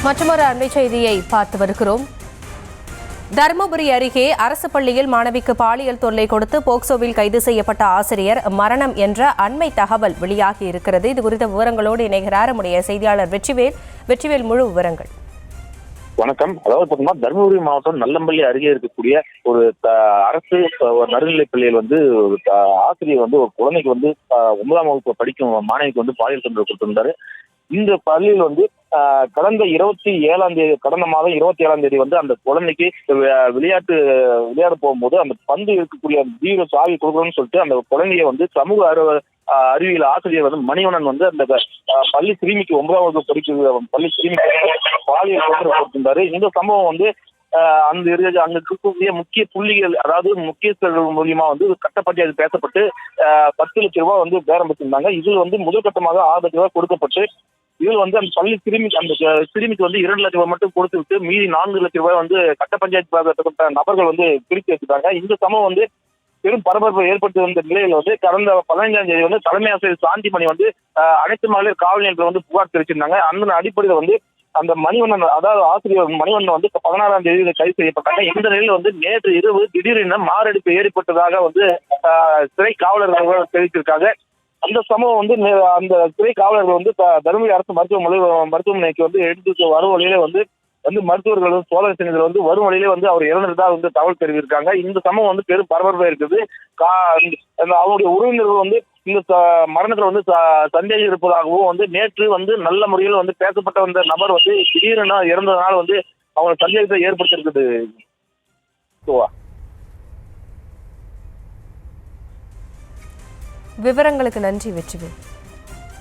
மற்றொரு அண்மை செய்தியை பார்த்து வருகிறோம். தருமபுரி அருகே அரசு பள்ளியில் மாணவிக்கு பாலியல் தொல்லை கொடுத்து போக்சோவில் கைது செய்யப்பட்ட ஆசிரியர் மரணம் என்ற அண்மை தகவல் வெளியாகி இருக்கிறது. இது குறித்த விவரங்களோடு இணைகிறார் நம்முடைய செய்தியாளர் வெற்றிவேல். முழு விவரங்கள். வணக்கம். அதாவது பார்த்தீங்கன்னா தருமபுரி மாவட்டம் நல்லம்பள்ளி அருகே இருக்கக்கூடிய ஒரு அரசு நடுநிலைப் பள்ளியில் ஆசிரியர் ஒரு குழந்தைக்கு 9ஆம் வகுப்பு படிக்கும் மாணவிக்கு பாலியல் தொந்தரவு கொடுத்திருந்தாரு. இந்த பள்ளியில் கடந்த மாதம் 27ஆம் தேதி அந்த குழந்தைக்கு விளையாட போகும்போது அந்த பந்து இருக்கக்கூடிய பீரோ சாவி கொடுக்கணும்னு சொல்லிட்டு அந்த குழந்தைய சமூக அறிவியல் ஆசிரியர் மணிவண்ணன் அந்த பள்ளி சிறுமிக்கு 9ஆம் வகுப்பு படிக்கிற பள்ளி சிறுமிக்கு பாலியல் தொந்தரவு கொடுத்திருந்தாரு. இந்த சம்பவம் அங்க இருக்கக்கூடிய முக்கிய புள்ளிகள், அதாவது முக்கியஸ்தர்கள் மூலியமா கட்டப்பட்டு அது பேசப்பட்டு 10 லட்சம் ரூபாய் பேரம் பெற்றிருந்தாங்க. இதில் முதல் கட்டமாக 6 லட்சம் ரூபாய் கொடுக்கப்பட்டு இதில் அந்த பள்ளி சிறுமிக்கு 2 லட்சம் ரூபாய் மட்டும் கொடுத்து விட்டு மீதி 4 லட்சம் ரூபாய் கட்ட பஞ்சாயத்து நபர்கள் பிரித்து வச்சுட்டாங்க. இந்த சம்பவம் பெரும் பரபரப்பை ஏற்படுத்தி வந்த நிலையில் கடந்த 15ஆம் தேதி தலைமை ஆசிரியர் சாந்திமணி அனைத்து மகளிர் காவல் நிலையத்தில் புகார் தெரிவிச்சிருந்தாங்க. அந்த அடிப்படையில் அந்த மணிவண்ணன், அதாவது ஆசிரியர் மணிவண்ணன் 16ஆம் தேதி கைது செய்யப்பட்டாங்க. இந்த நிலையில் நேற்று இரவு திடீரென மாரடைப்பு ஏற்பட்டதாக சிறை காவலர்கள் தெரிவித்திருக்காங்க. அந்த சம்பவம் அந்த சிறை காவலர்கள் தருமபுரி அரசு மருத்துவமனைக்கு எடுத்து வரும் வழியிலே மருத்துவர்கள் சோதனை செஞ்சதில் வரும் வழியிலே அவர் இறந்ததா தகவல் தெரிவித்திருக்காங்க. இந்த சம்பவம் பெரும் பரபரப்பா இருக்குது. அவருடைய உறவினர்கள் இந்த மரணத்துல சந்தேகம் இருப்பதாகவும் நேற்று நல்ல முறையில் பேசப்பட்ட வந்த நபர் திடீரென இறந்ததனால் அவங்க சந்தேகத்தை ஏற்படுத்தியிருக்குது. விவரங்களுக்கு நன்றி வெற்றிவேல்.